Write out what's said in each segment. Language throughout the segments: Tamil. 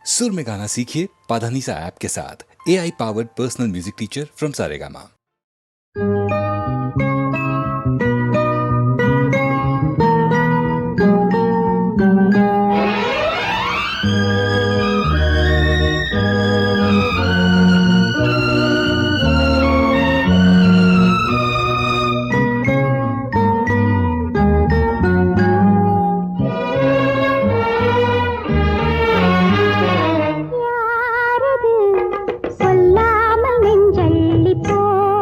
सुर में गाना सीखिए पाधानीसा ऐप के साथ। AI powered personal music teacher from Saregama. சொல்லாமல் நெஞ்சள்ளி போ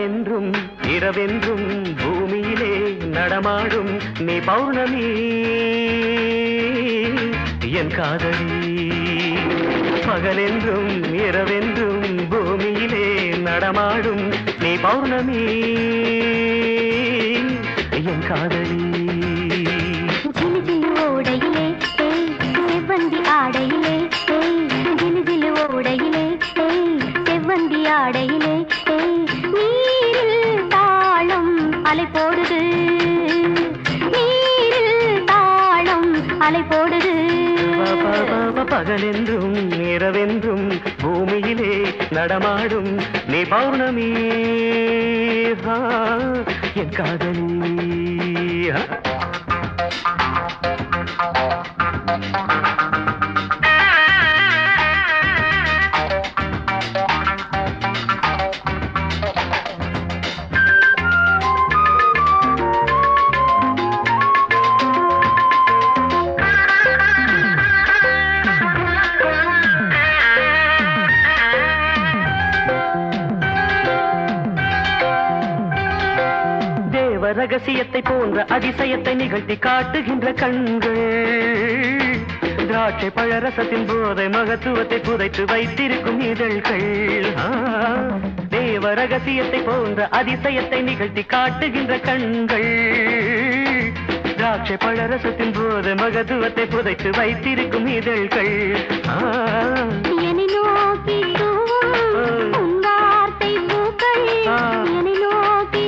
பகலென்றும் இரவென்றும் பூமியிலே நடமாடும் நீ பௌர்ணமி என் காதலி. பகலென்றும் இரவென்றும் பூமியிலே நடமாடும் நீ பௌர்ணமி என் காதலி. ஜிலு ஜிலு ஓடையிலே செவ்வந்தி ஆடையிலே ஜிலு ஓடையிலே செவ்வந்தி ஆடையிலே நீரில் தாளம் அலை போடுது, நீரில் தாளம் அலை போடுது. பகலென்றும் இரவென்றும் பூமியிலே நடமாடும் நீ பௌர்ணமி என் காதலி. ரகசியத்தை போன்ற அதிசயத்தை நிகழ்த்தி காட்டுகின்ற கண்கள், திராட்சை பழரசத்தின் போதை மகத்துவத்தை புதைத்து வைத்திருக்கும் இதழ்கள். தேவ ரகசியத்தை போன்ற அதிசயத்தை நிகழ்த்தி காட்டுகின்ற கண்கள், திராட்சை பழரசத்தின் போதை மகத்துவத்தை புதைத்து வைத்திருக்கும் இதழ்கள். என்னை நோக்கி தூவும் வார்த்தை பூக்கள், என்னை நோக்கி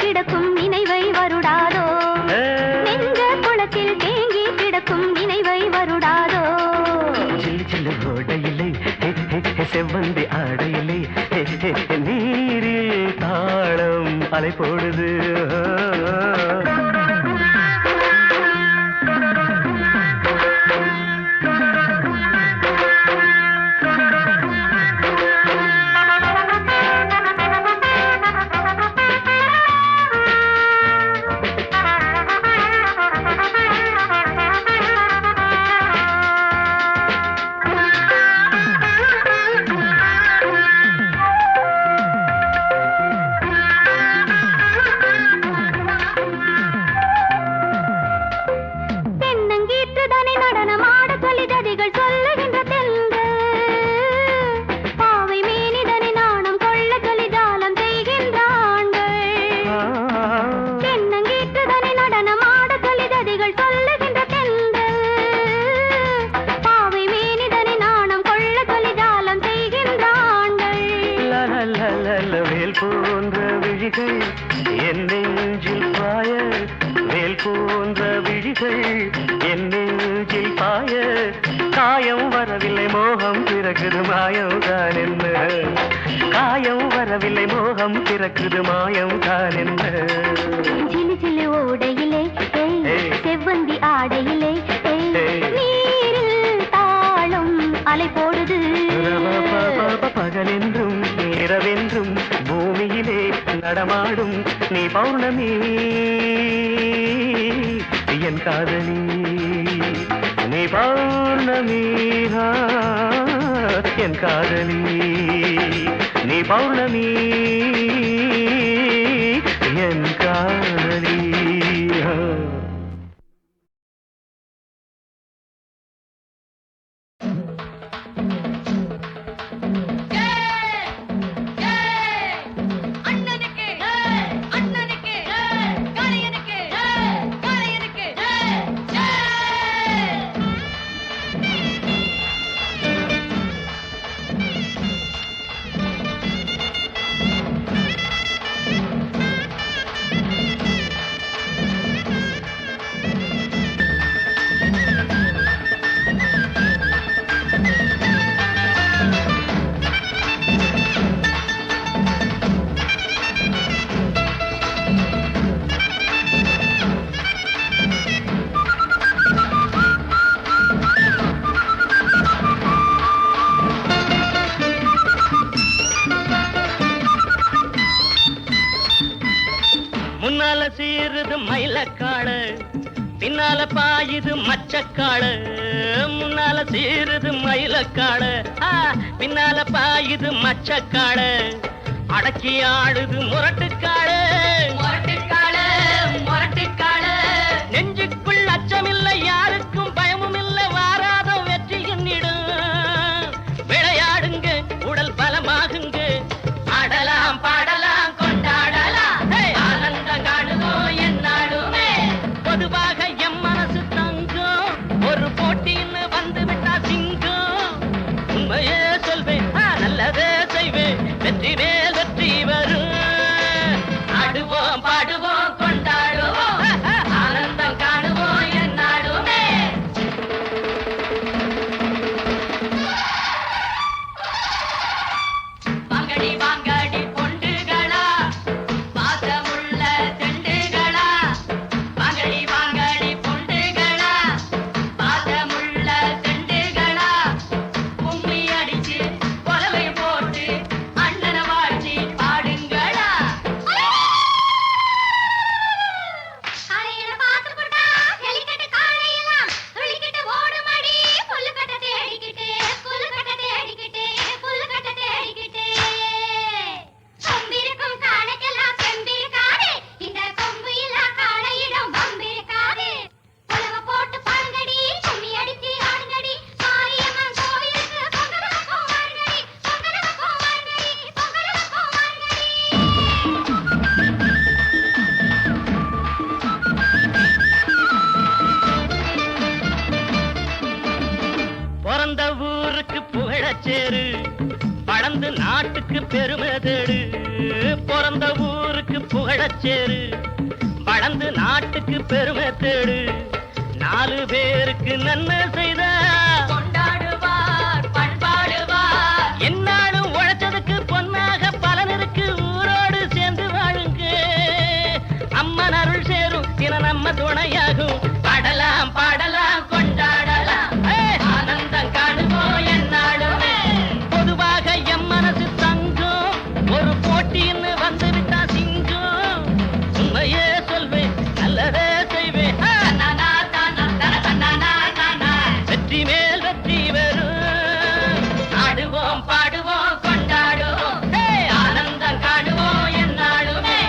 கிடக்கும் நினைவை வருடாதோ, நெஞ்ச குளத்தில் தேங்கி கிடக்கும் நினைவை வருடாதோ. சில்லு சில்லு ஓடையிலே செவ்வந்தி ஆடையிலே நீரில் தாளம் அலை போடுது. வேல் போன்ற விழிகள் என் நெஞ்சில் பாய, வேல் போன்ற விழிகள் என் நெஞ்சில் பாய, காயம் வரவில்லை மோகம் பிறக்குது மாயம் தான் என்ன, காயம் வரவில்லை மோகம் பிறக்குது மாயம் தான் என்ன. சிலு சிலு ஓடையிலே செவ்வந்தி ஆடையிலே நீரில் தாளம் அலை போடுது. பகலென்றும் இரவென்றும் பூமியிலே நடமாடும் நீ பௌர்ணமி என் காதலி. நீ பௌர்ணமி என் காதலி, நீ பௌர்ணமி என் காதலி. முன்னால சீருது மயிலக்காடு, பின்னால பாயுது மச்சக்காடு. முன்னால சீருது மயிலக்காடு, பின்னால பாயுது மச்சக்காடு, அடக்கி ஆடுது முரட்டுக்காடு. முரட்டுக்காடு முரட்டுக்காடு, நெஞ்சுக்குள் அச்சமில்லை, யாருக்கும் பயமும் இல்லை, வாராத வெற்றி என்னிடும். விளையாடுங்க, உடல் பலமாகுங்க, ஆடலாம் பாடலாம் கொண்டாடலாம், ஆனந்தம் காணுவோம் என்னாலுமே. பொதுவாக எம் மனசு தங்கம், ஒரு போட்டின்னு வந்து விட்டா சிங்கம். உண்மையே சொல்வேன், நல்லதே செய்வேன், வெற்றி மேல் வெற்றி வரும். ஆடுவோம் பாடுவோம் கொண்டாடுவோம், ஆனந்தம் காணுவோம் என்னாலுமே. வாங்கடி வாங்கடி பொண்டுகளா, பாசமுள்ள செண்டுகளா, வாங்கடி வாங்கடி பொண்டுகளா, பாசமுள்ள செண்டுகளா, கும்மி அடிச்சு கொலவை போட்டு அண்ணனை வாழ்த்தி பாடுங்களா. அரையில பாத்து போட்டா ஹெலிகட்ட காளையெல்லாம் துள்ளிக்கிட்டு ஓடுமடி, புல்லுக்கட்ட தேடிக்கிட்டு புல்லுக்கட்ட தேடிக்கிட்டு புல்லுக்கட்ட தேடிக்கிட்டு. கொம்பிருக்கும் காளைக்கெல்லாம் செம்பிருக்காது, இந்த கொம்பு இல்லா காளையிடம் வம்பிருக்காது. புலவ போட்டு பாருங்கடி, கும்மி அடிச்சு ஆடுங்கடி, மாரியம்மன் கோவிலுக்கு பொங்கலுக்கும் வாருங்கடி, பொங்கலுக்கும் வாருங்கடி, பொங்கலுக்கும் வாருங்கடி. பிறந்த ஊருக்கு புகழச்சேரு, வளர்ந்து நாட்டுக்கு பெருமை தேடு. பிறந்த ஊருக்கு புகழச்சேரு, வளர்ந்து நாட்டுக்கு பெருமை தேடு. 4 பேருக்கு நன்மை செய்த கொண்டாடுவார் பண்பாடுவார். என்னாலும் உழைச்சதுக்கு பொன்னாக பலன் இருக்கு, ஊரோடு சேர்ந்து வாழுங்க. அம்மன் அருள் சேரும் தின நம்ம துணையாகும், பாடலாம் பாடலாம் கொண்டாடலாம், ஆனந்தம் காணுவோம் என்னாலுமே. பொதுவாக எம் மனசு தங்கம், ஒரு போட்டின்னு வந்து விட்டா சிங்கம். உண்மையே சொல்வேன், நல்லதே செய்வேன், வெற்றி மேல் வெற்றி வரும். ஆடுவோம் பாடுவோம் கொண்டாடுவோம், ஆனந்தம் காணுவோம் என்னாலுமே.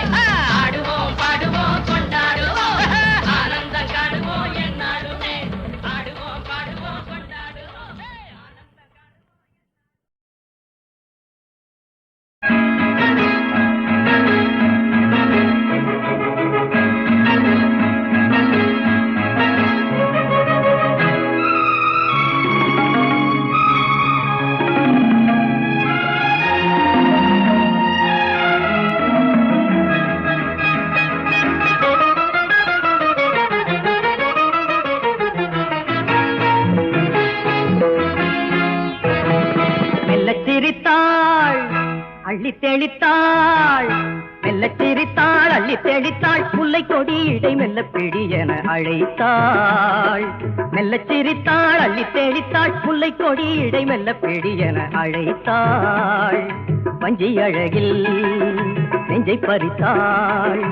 ஆடுவோம் பாடுவோம் கொண்டாடுவோம், ஆனந்தம் காணுவோம் என்னாலுமே. ஆடுவோம் பாடுவோம் கொண்டாடுவோம், ஆனந்தம் காணுவோம். மெல்லச் சிரித்தாள் அள்ளி தெளித்தாள், மெல்லச் சிரித்தாள் அள்ளி தெளித்தாள், முல்லை கொடி இடை மெல்ல பிடி என அழைத்தாள். மெல்லச் சிரித்தாள் அள்ளி தெளித்தாள், முல்லை கொடி இடை மெல்ல பிடி என அழைத்தாள். பஞ்சி அழகில் நெஞ்சை பறித்தாள்,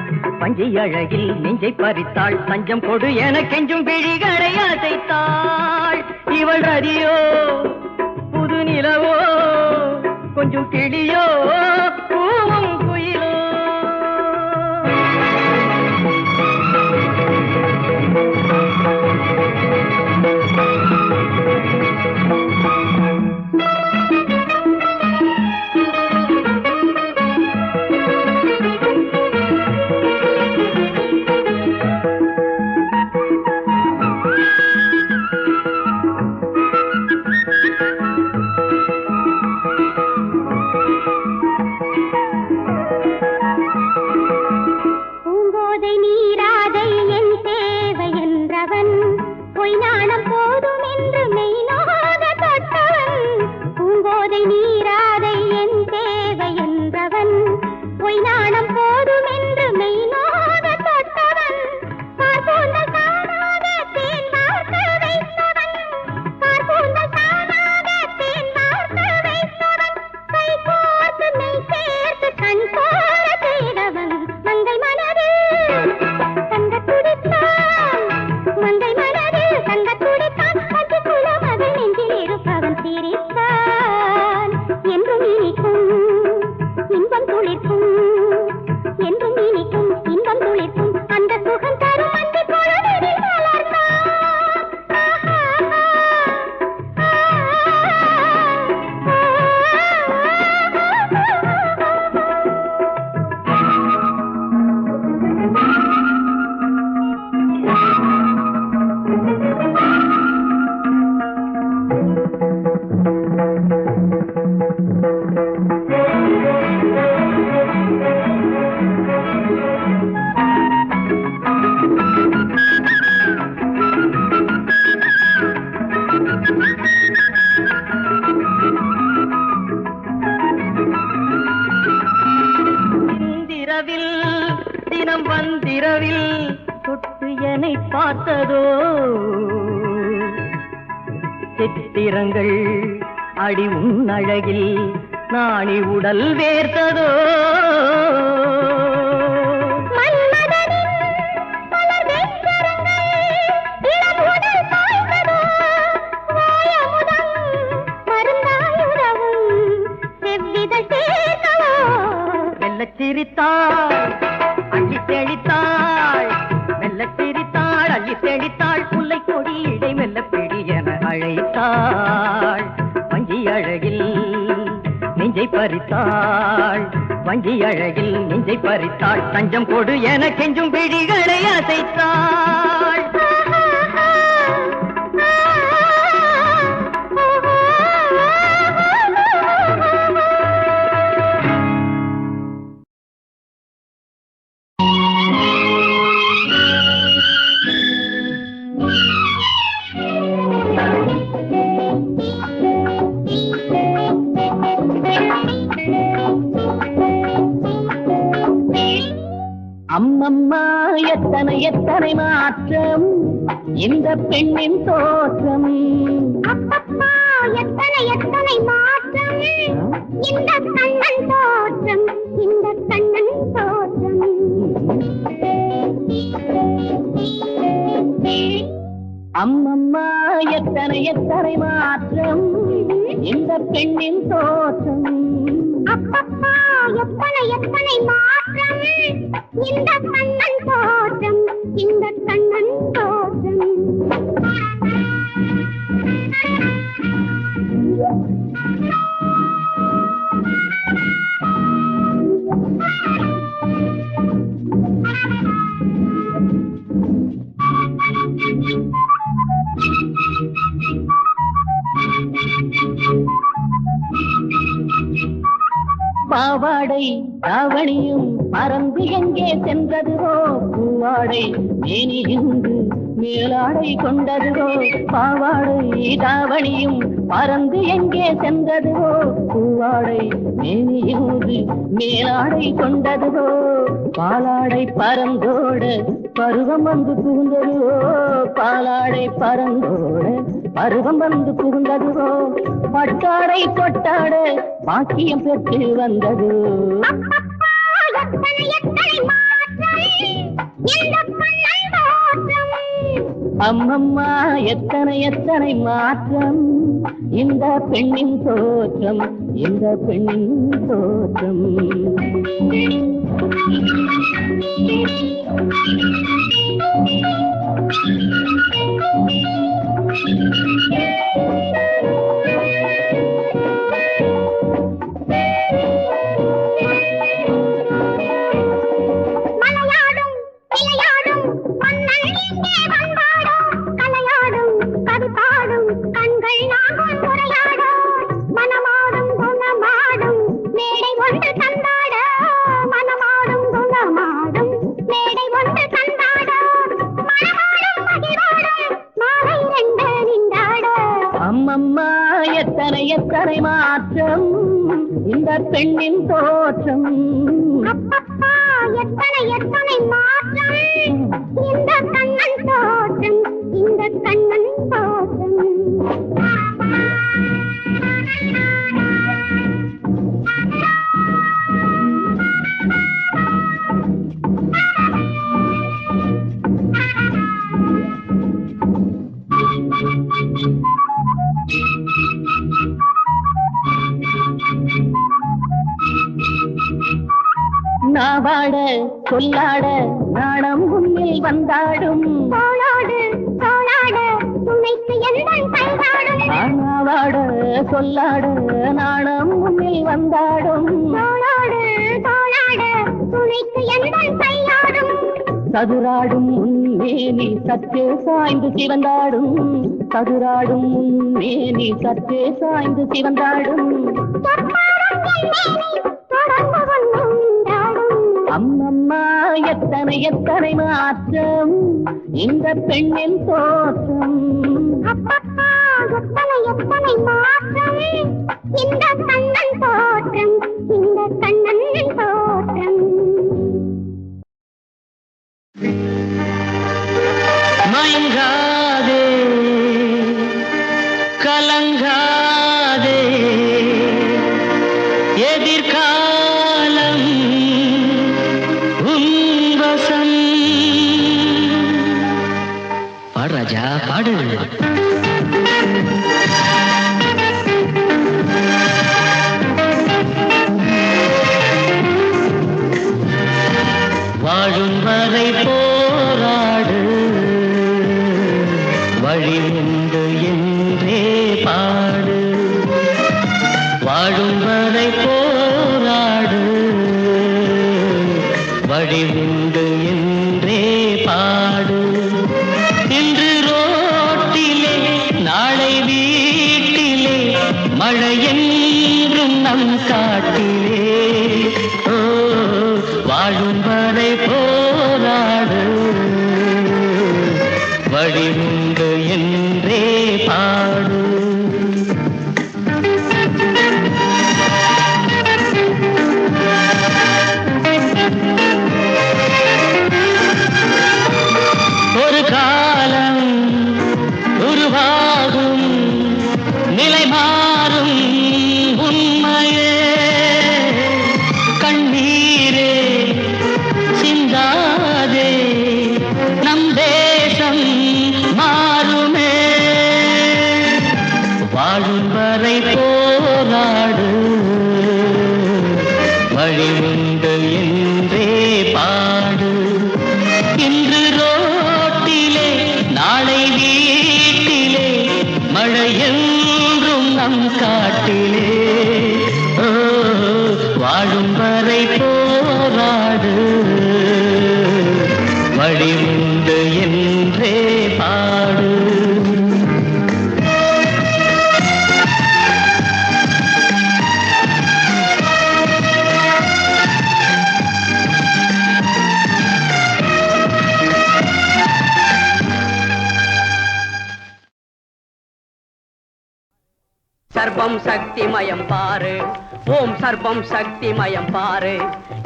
பஞ்சி அழகில் நெஞ்சை பறித்தாள், தஞ்சம் கொடு என கெஞ்சும் விழிகளை அசைத்தாள். இவள் ரதியோ புது நிலவோ, கொஞ்சம் கிளியோ பூவும் குயிலோ. இனிக்கும் இன்பம் துளிர்க்கும் என்றும் இனிக்கும் இன்பம் துளிர்க்கும் அந்த சுகம் தரும் அந்தி பொழுதில் மலர்ந்தான் தினம் வந்திரவில் தொட்டு என்னை பார்த்ததோ சித்திரங்கள் அடி உன் அழகில் நாணி உடல் வேர்த்ததோ சிரித்தாள் அள்ளி தெளித்தாள் மெல்ல சிரித்தாள் அள்ளி தெளித்தாள் புல்லை கொடி இடை மெல்ல பிடி என அழைத்தாள் வஞ்சி அழகில் நெஞ்சை பறித்தாள் வஞ்சி அழகில் நெஞ்சை பறித்தாள் தஞ்சம் கொடு என கெஞ்சும் பிடிகளை அசைத்தாள் அம்மம்மா எத்தனை எத்தனை மாற்றம் இந்த பெண்ணின் தோற்றம் அப்பப்பா எத்தனை எத்தனை மாற்றம் இந்த கண்ணன் தோற்றம் இந்த கண்ணன் தோற்றம் அம்மம்மா எத்தனை எத்தனை மாற்றம் இந்த பெண்ணின் தோற்றம் அப்பப்பா எத்தனை எத்தனை மாற்றம் இந்த கண்ணன் தோற்றம் இந்த கண்ணன் தோற்றம் பாவாடை தாவணியும் பறந்து எங்கே சென்றதுவோ பூவாடை மேனி இங்கு மேலாடை கொண்டதுவோ பாவாடை தாவணியும் பறந்து எங்கே சென்றதுவோ பூவாடை மேனி இங்கு மேலாடை கொண்டதுவோ பாலாடை பறந்தோட பருவம் வந்து புகுந்ததுவோ பாலாடை பறந்தோட பருவம் வந்து புகுந்ததுவோ பட்டாடை கொட்டாட பாக்கியம் பெற்று வந்தது அம்மம்மா எத்தனை எத்தனை மாற்றம் இந்த பெண்ணின் தோற்றம் இந்த பெண்ணின் தோற்றம் அம்மம்மா எத்தனை எத்தனை மாற்றம் இந்த பெண்ணின் தோற்றம் அப்பப்பா எத்தனை எத்தனை மாற்றம் இந்த கண்ணன் தோற்றம் இந்த கண்ணன் தோற்றம் நாவாட சொல்லாட நாணம் உன்னில் வந்தாடும் தோளோடு தோளாட துணைக்கு எந்தன் கைதாடும் நாவாட சொல்லாட நாணம் உன்னில் வந்தாடும் தோளோடு தோளாட துணைக்கு எந்தன் கையாடும் சதுராடும் முன்னேனி சற்றே சாய்ந்து சிவந்தாடும் சதுராடும் முன்னேனி சற்றே சாய்ந்து சிவந்தாடும் அம்மம்மா எத்தனை எத்தனை மாற்றம் இந்த பெண்ணின் தோற்றம் அப்பப்பா எத்தனை எத்தனை மாற்றம் இந்த கண்ணன் தோற்றம் இந்த கண்ணன் தோற்றம் மயங்காதே கலங்காதே எதிர்காலம் உன்வசம் பாடு ராஜா பாடு வாழும் வரை போராடு வழி உண்டு என்றே பாடு வாழும் வரை போராடு வழி உண்டு என்றே பாடு இன்று ரோட்டிலே நாளை வீட்டிலே மழை என்றும் நம் காட்டிலே ஓ வாழும் வரை போராடு வழி உண்டு என்றே பாடு ஒரு காலம் உருவாகும் நிலை மாறும் உண்மையே கண்ணீரே சிந்தாதே நம் தேசம் மாறுமே வாழும் வரை போராடு வழி உண்டு என்றே பாடு இன்று ரோட்டிலே நாளை வீட்டிலே மழை என்றும் நம் காட்டிலே ஓ வாழும் வரை போராடு வழி உண்டு என்றே பாடு சர்வம் சக்திமயம் பாரு ஓம் சர்வம் சக்திமயம் பாரு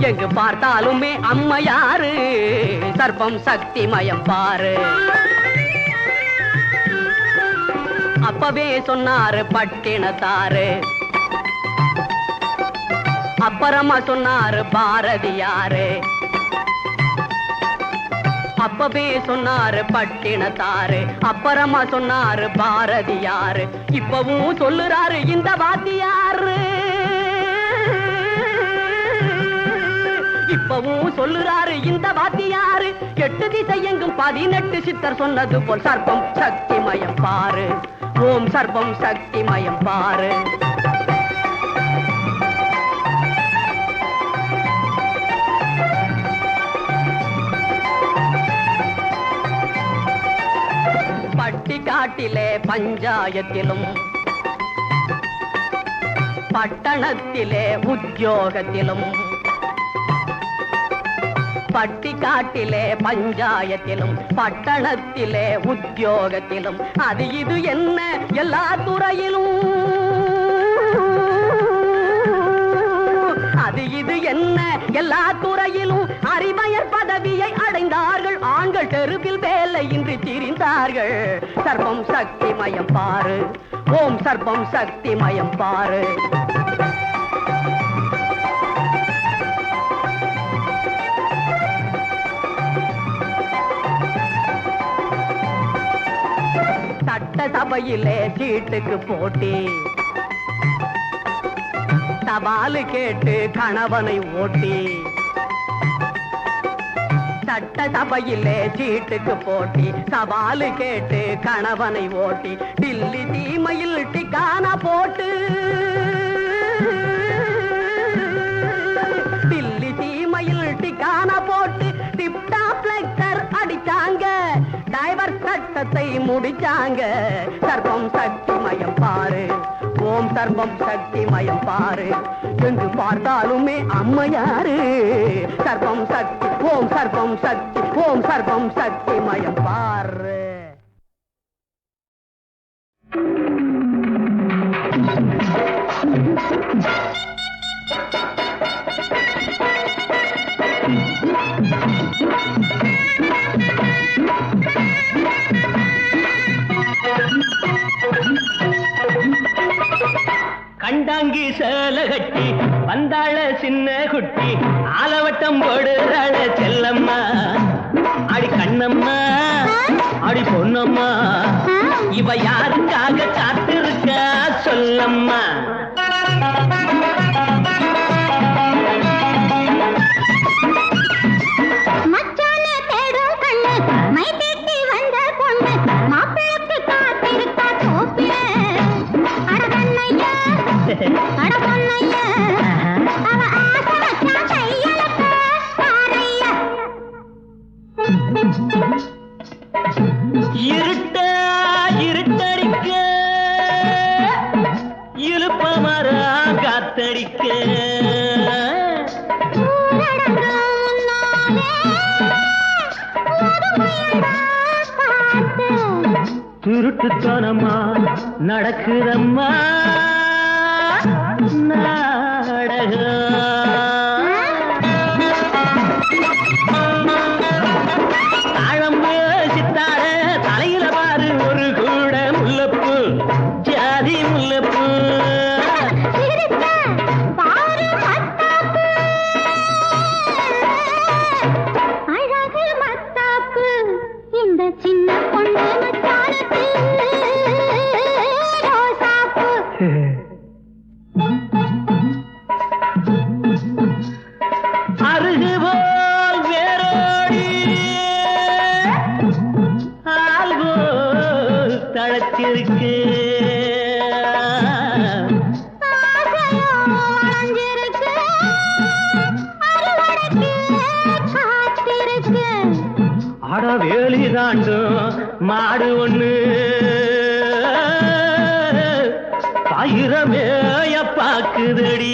எங்கு பார்த்தாலுமே அம்மையாரு சர்வம் சக்திமயம் பாரு அப்பவே சொன்னாரு பட்டினத்தாரு அப்புறமா சொன்னாரு பாரதியாரு அப்பவே சொன்னாரு பட்டினத்தாரு அப்புறமா சொன்னாரு பாரதியாரு இப்பவும் சொல்லுறாரு இந்த வாத்தியாரு இப்பவும் சொல்லுறாரு இந்த வாத்தியாரு 8 திசை எங்கும் 18 சித்தர் சொன்னது போல் சர்வம் சக்திமயம் பாரு ஓம் சர்வம் சக்திமயம் பாரு பட்டிக்காட்டிலே பஞ்சாயத்திலும் பட்டணத்திலே உத்தியோகத்திலும் பட்டிக்காட்டிலே பஞ்சாயத்திலும் பட்டணத்திலே உத்தியோகத்திலும் அது இது என்ன எல்லா துறையிலும் அது இது என்ன எல்லா துறையிலும் அறிவயர் பதவியை அடைந்தார்கள் ஆண்கள் தெருவில் வேலையின்றி திரிந்தார்கள் சர்வம் சக்திமயம் பாரு ஓம் சர்வம் சக்திமயம் பாரு சட்டசபையிலே சீட்டுக்கு போட்டி தபாலு கேட்டு கணவனை ஓட்டி சட்ட சபையிலே சீட்டுக்கு போட்டி சவாலு கேட்டு கணவனை ஓட்டி டில்லி தீமையில் டிக்கானா போட்டு டில்லி தீமையில் டிக்கானா போட்டு டிப்டாப் லெக்சர் அடிச்சாங்க டைவர் சட்டத்தை முடிச்சாங்க சர்வம் சக்தி மயம் பாரு ஓம் சர்வம் சக்தி மயம் பாரு எங்கு பார்த்தாலுமே அம்மையாரு சர்வம் சக்தி ஓம் சர்வம் சக்தி ஓம் சர்வம் சக்தி மயம் பாரு. கண்டாங்கி சேல கட்டி வந்தாள சின்ன குட்டி ஆலவட்டம் போடுறாள செல்லம்மா அடி கண்ணம்மா அடி பொன்னம்மா இவ யாருக்காக காத்திருக்கா சொல்லம்மா. இருட்டா இருட்டடிக்க இழுப்ப மரா காத்தடிக்க திருட்டுத்தனமா நடக்குதம்மா தாழம்பு சித்தார தலையில பாரு ஒரு கூட முல்லப்பூ ஜாதி முல்லப்பூ அழகு மத்தாப்பு இந்த சின்ன பொண்ணு மச்சானுக்கு ரோசாப்பு. அருகுபோல் வேரோடி ஆல்போல் தளத்திருக்கு அட வேலி தாண்டும் மாடு ஒண்ணு பயிரமேய பாக்குதடி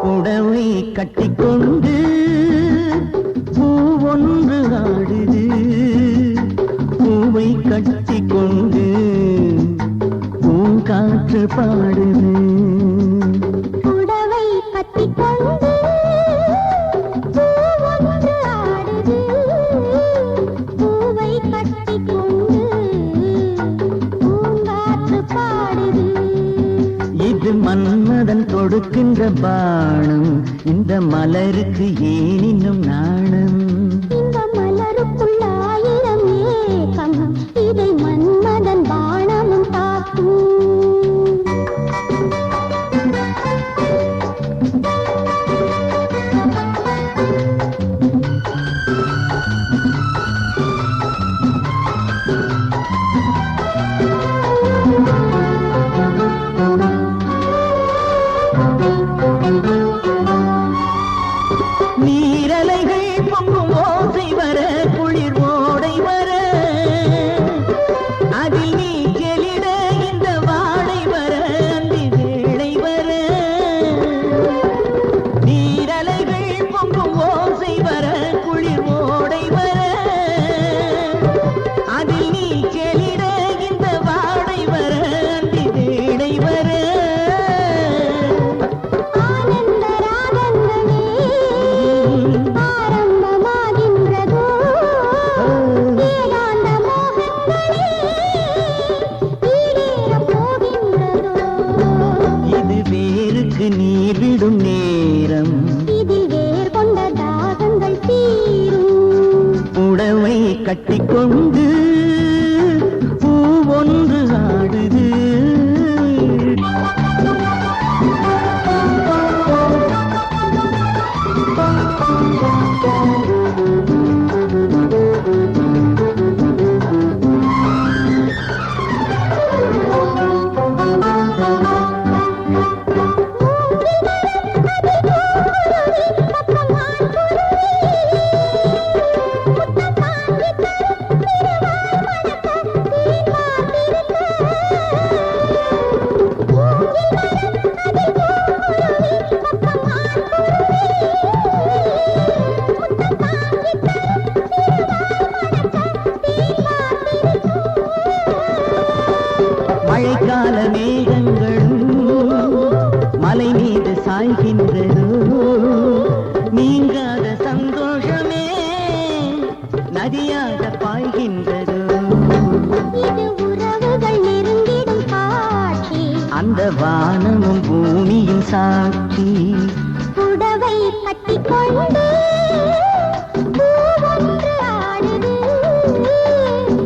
புடவை கட்டிக்கொண்டு பூவொன்று ஆடுது பூவை கட்டிக்கொண்டு பூங்காற்று பாடுது புடவை கட்டிக்கொண்டு பூவொன்று ஆடுது பூவை கட்டிக்கொண்டு பூங்காற்று பாடுது. இது மன்மதன் கொடுக்கின்ற பானம் இந்த மலருக்கு ஏன் இன்னும் நாணம் இந்த மலருக்குள் ஆயிரம் ஏக்கம் இதை மன்மதன் பாணமும் தாக்கும். நீரலைகள் பொங்கும் ஓசை வர குளிர் ஓடை வர கட்டிக்கொண்டு பூ ஒன்று ஆடுது. மழைக்கால மேகங்களும் மலை மீது சாய்கின்றதோ, நீங்காத சந்தோஷமே நதியாக பாய்கின்றதோ. இது உறவுகள் நெருங்கிடும் காட்சி, அந்த வானமும் பூமியின் சாட்சி. புடவை கட்டிக்கொண்டு பூ ஒன்று ஆடுது.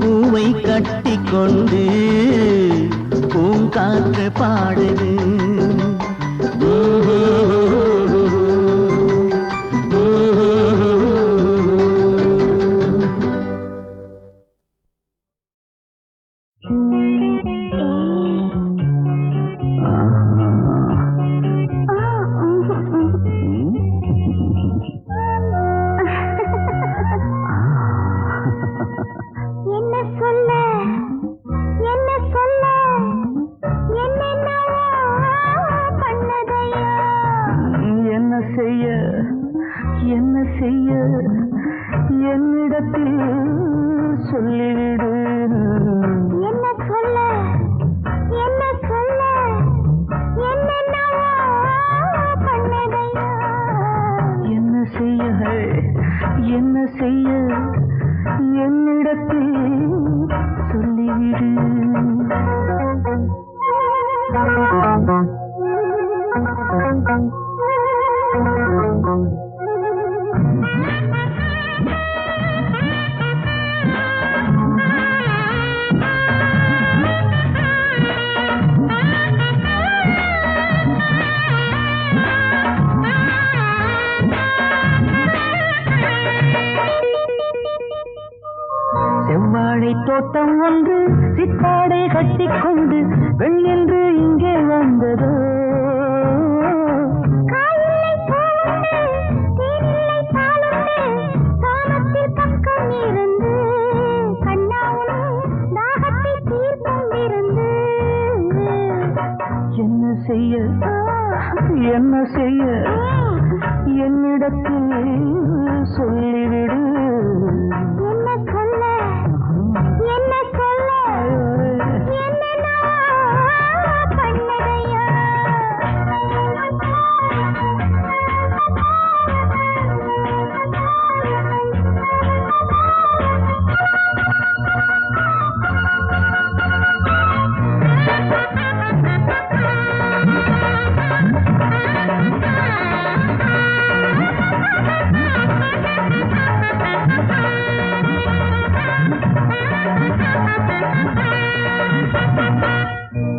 பூவை கட்டிக்கொண்டு பூங்காற்று பாடுது. என்ன சொல்ல என்ன சொல்ல என்னென்னவோ பண்ணதையா. என்ன செய்ய என்ன செய்ய என்னிடத்தில் சொல்லிவிடு. என்ன சொல்ல என்ன சொல்ல என்னென்னவோ பண்ணதையா. என்ன செய்ய என்ன செய்ய என்னிடத்தில் சொல்லிவிடு. செவ்வாழை தோட்டம் ஒன்று சித்தாடை கட்டிக்கொண்டு வெள்ளென்று இங்கே வந்ததோ. காயில்லை பூவுண்டு தேனில்லை பாலுண்டு சாமத்தில் பக்கம் இருந்து கண்ணாவும் தாகத்தை தீர்க்கும் விருந்து. என்ன செய்ய என்ன செய்ய என்னிடத்தில் சொல்லிவிடு. என்ன சொல்ல என்ன சொல்ல என்னென்னவோ பண்ணதையா.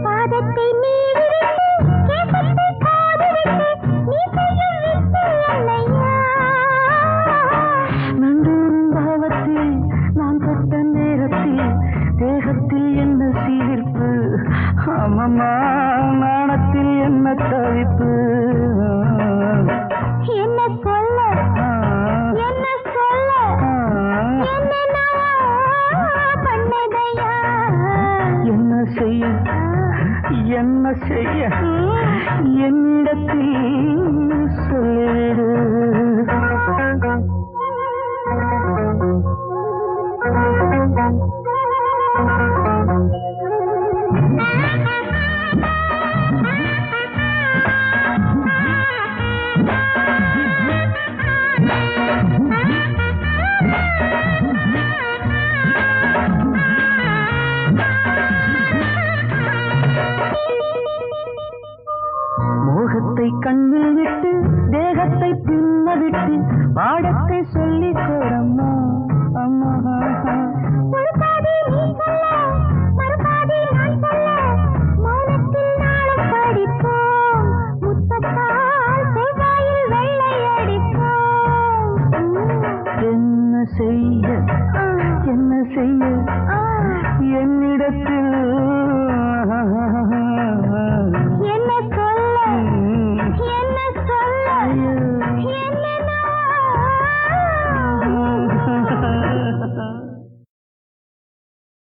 பாதத்தை நீ விரித்து கேசத்தை காது விட்டு நீ செய்யும் வித்து அல்லையா. நன்றூரும் பாவத்தில் நான் தொட்ட நேரத்தில் தேகத்தில் என்ன சீர்ப்பு. அம்மம்மா நாணத்தில் என்ன தவிப்பு. என்ன சொல்ல என்ன சொல்ல என்னென்னவோ பண்ணதையா. என்ன செய்ய என்ன செய்ய என்னிடத்தில் சொல்லிவிடு. மோகத்தை கண்ணில் விட்டு தேகத்தை பின்ன விட்டு பாடத்தை சொல்லிக் கொடம்மா அம்மா. என்ன செய்ய என்னிடத்தில்